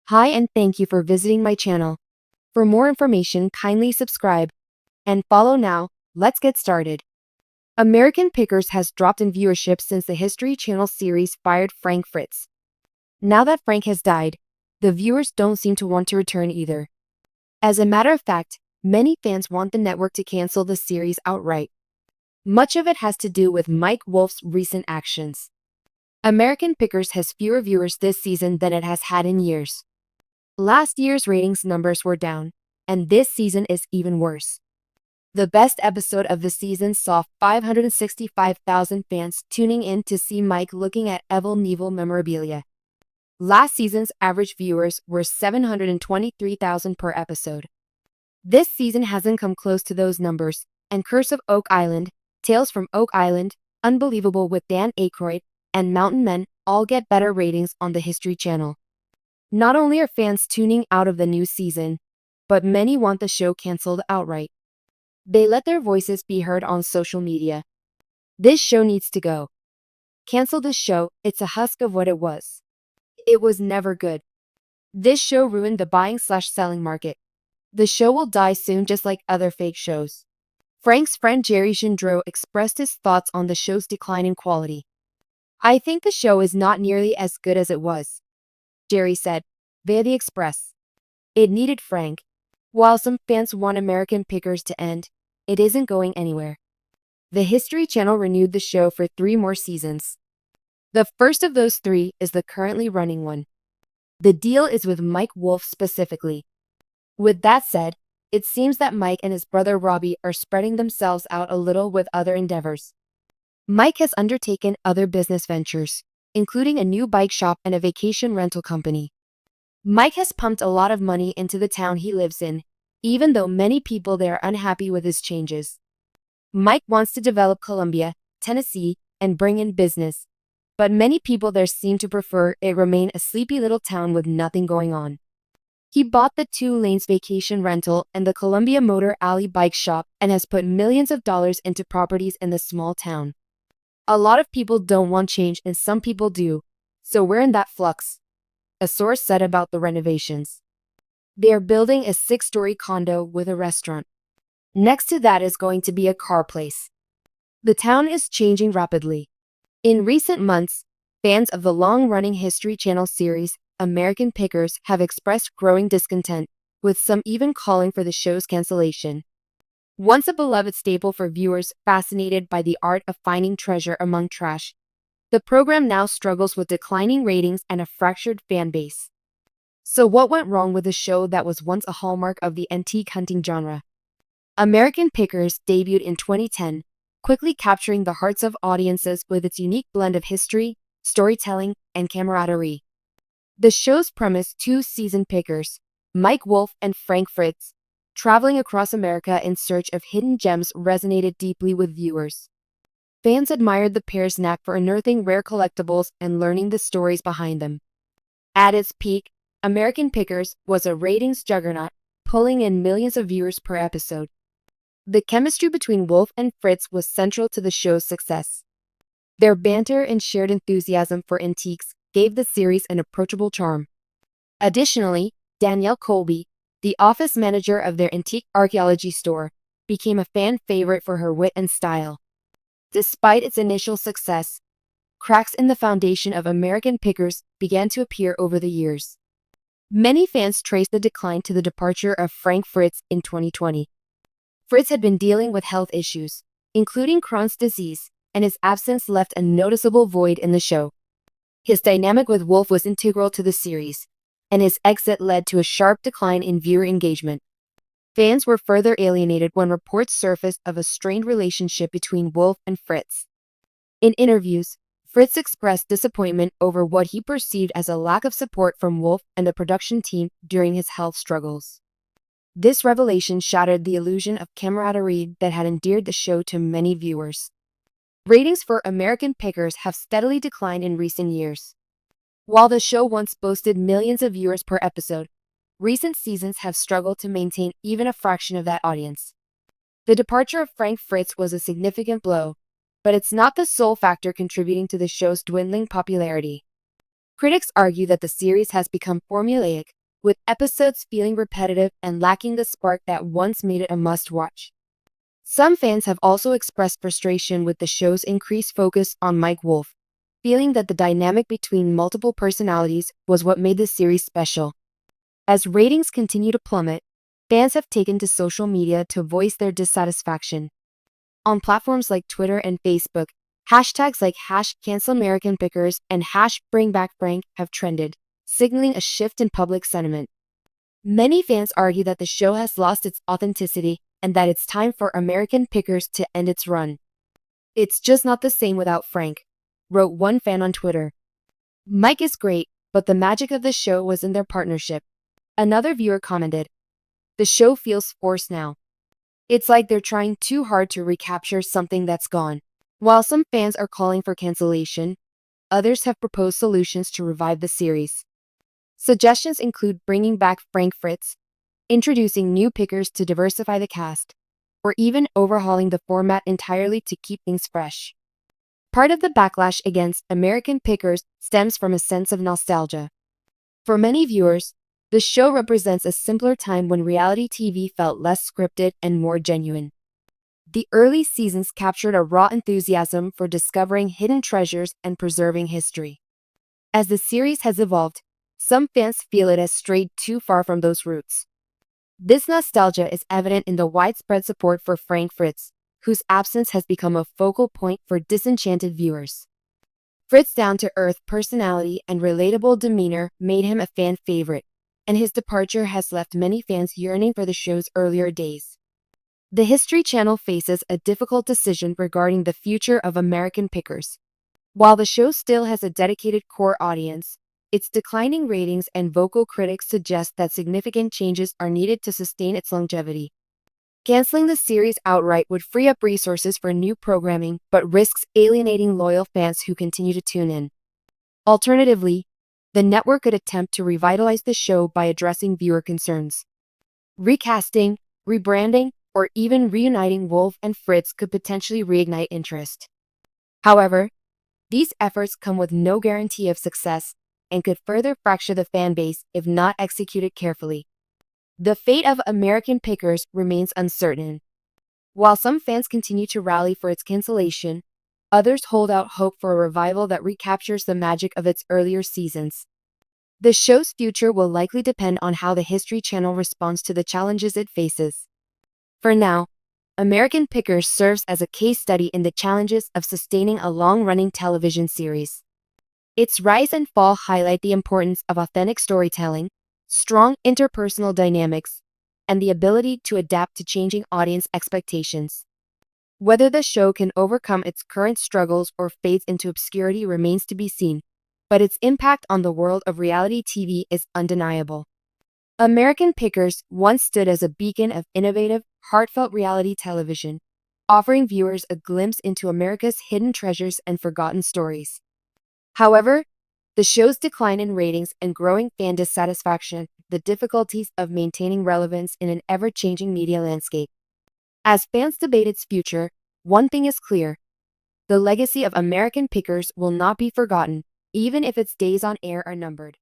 Hi and thank you for visiting my channel. For more information, kindly subscribe and follow now. Let's get started. American Pickers has dropped in viewership since the History Channel series fired Frank Fritz. Now that Frank has died, the viewers don't seem to want to return either. As a matter of fact, many fans want the network to cancel the series outright. Much of it has to do with Mike Wolf's recent actions. American Pickers has fewer viewers this season than it has had in years. Last year's ratings numbers were down, and this season is even worse. The best episode of the season saw 565,000 fans tuning in to see Mike looking at Evel Knievel memorabilia. Last season's average viewers were 723,000 per episode. This season hasn't come close to those numbers, and Curse of Oak Island, Tales from Oak Island, Unbelievable with Dan Aykroyd, and Mountain Men all get better ratings on the History Channel. Not only are fans tuning out of the new season, but many want the show canceled outright. They let their voices be heard on social media. This show needs to go. Cancel this show, it's a husk of what it was. It was never good. This show ruined the buying/selling market. The show will die soon just like other fake shows. Frank's friend Jerry Gendreau expressed his thoughts on the show's decline in quality. I think the show is not nearly as good as it was, Jerry said, via the Express. It needed Frank. While some fans want American Pickers to end, it isn't going anywhere. The History Channel renewed the show for 3 more seasons. The first of those 3 is the currently running one. The deal is with Mike Wolf specifically. With that said, it seems that Mike and his brother Robbie are spreading themselves out a little with other endeavors. Mike has undertaken other business ventures, including a new bike shop and a vacation rental company. Mike has pumped a lot of money into the town he lives in, even though many people there are unhappy with his changes. Mike wants to develop Columbia, Tennessee, and bring in business, but many people there seem to prefer it remain a sleepy little town with nothing going on. He bought the 2 Lanes vacation rental and the Columbia Motor Alley bike shop and has put millions of dollars into properties in the small town. A lot of people don't want change and some people do, so we're in that flux, a source said about the renovations. They are building a 6-story condo with a restaurant. Next to that is going to be a car place. The town is changing rapidly. In recent months, fans of the long-running History Channel series American Pickers have expressed growing discontent, with some even calling for the show's cancellation. Once a beloved staple for viewers fascinated by the art of finding treasure among trash, the program now struggles with declining ratings and a fractured fan base. So what went wrong with a show that was once a hallmark of the antique hunting genre? American Pickers debuted in 2010, quickly capturing the hearts of audiences with its unique blend of history, storytelling, and camaraderie. The show's premise, 2 seasoned pickers, Mike Wolf and Frank Fritz, traveling across America in search of hidden gems, resonated deeply with viewers. Fans admired the pair's knack for unearthing rare collectibles and learning the stories behind them. At its peak, American Pickers was a ratings juggernaut, pulling in millions of viewers per episode. The chemistry between Wolf and Fritz was central to the show's success. Their banter and shared enthusiasm for antiques gave the series an approachable charm. Additionally, Danielle Colby, the office manager of their antique archaeology store, became a fan favorite for her wit and style. Despite its initial success, cracks in the foundation of American Pickers began to appear over the years. Many fans traced the decline to the departure of Frank Fritz in 2020. Fritz had been dealing with health issues, including Crohn's disease, and his absence left a noticeable void in the show. His dynamic with Wolf was integral to the series, and his exit led to a sharp decline in viewer engagement. Fans were further alienated when reports surfaced of a strained relationship between Wolf and Fritz. In interviews, Fritz expressed disappointment over what he perceived as a lack of support from Wolf and the production team during his health struggles. This revelation shattered the illusion of camaraderie that had endeared the show to many viewers. Ratings for American Pickers have steadily declined in recent years. While the show once boasted millions of viewers per episode, recent seasons have struggled to maintain even a fraction of that audience. The departure of Frank Fritz was a significant blow, but it's not the sole factor contributing to the show's dwindling popularity. Critics argue that the series has become formulaic, with episodes feeling repetitive and lacking the spark that once made it a must-watch. Some fans have also expressed frustration with the show's increased focus on Mike Wolf, feeling that the dynamic between multiple personalities was what made the series special. As ratings continue to plummet, fans have taken to social media to voice their dissatisfaction. On platforms like Twitter and Facebook, hashtags like #CancelAmericanPickers and #BringBackFrank have trended, signaling a shift in public sentiment. Many fans argue that the show has lost its authenticity and that it's time for American Pickers to end its run. "It's just not the same without Frank," wrote one fan on Twitter. "Mike is great, but the magic of the show was in their partnership." Another viewer commented, "The show feels forced now. It's like they're trying too hard to recapture something that's gone." While some fans are calling for cancellation, others have proposed solutions to revive the series. Suggestions include bringing back Frank Fritz, introducing new pickers to diversify the cast, or even overhauling the format entirely to keep things fresh. Part of the backlash against American Pickers stems from a sense of nostalgia. For many viewers, the show represents a simpler time when reality TV felt less scripted and more genuine. The early seasons captured a raw enthusiasm for discovering hidden treasures and preserving history. As the series has evolved, some fans feel it has strayed too far from those roots. This nostalgia is evident in the widespread support for Frank Fritz, whose absence has become a focal point for disenchanted viewers. Fritz's down-to-earth personality and relatable demeanor made him a fan favorite, and his departure has left many fans yearning for the show's earlier days. The History Channel faces a difficult decision regarding the future of American Pickers. While the show still has a dedicated core audience, its declining ratings and vocal critics suggest that significant changes are needed to sustain its longevity. Canceling the series outright would free up resources for new programming, but risks alienating loyal fans who continue to tune in. Alternatively, the network could attempt to revitalize the show by addressing viewer concerns. Recasting, rebranding, or even reuniting Wolf and Fritz could potentially reignite interest. However, these efforts come with no guarantee of success and could further fracture the fan base if not executed carefully. The fate of American Pickers remains uncertain. While some fans continue to rally for its cancellation, others hold out hope for a revival that recaptures the magic of its earlier seasons. The show's future will likely depend on how the History Channel responds to the challenges it faces. For now, American Pickers serves as a case study in the challenges of sustaining a long-running television series. Its rise and fall highlight the importance of authentic storytelling, strong interpersonal dynamics, and the ability to adapt to changing audience expectations. Whether the show can overcome its current struggles or fades into obscurity remains to be seen, but its impact on the world of reality TV is undeniable. American Pickers once stood as a beacon of innovative, heartfelt reality television, offering viewers a glimpse into America's hidden treasures and forgotten stories. However, the show's decline in ratings and growing fan dissatisfaction, the difficulties of maintaining relevance in an ever-changing media landscape. As fans debate its future, one thing is clear: the legacy of American Pickers will not be forgotten, even if its days on air are numbered.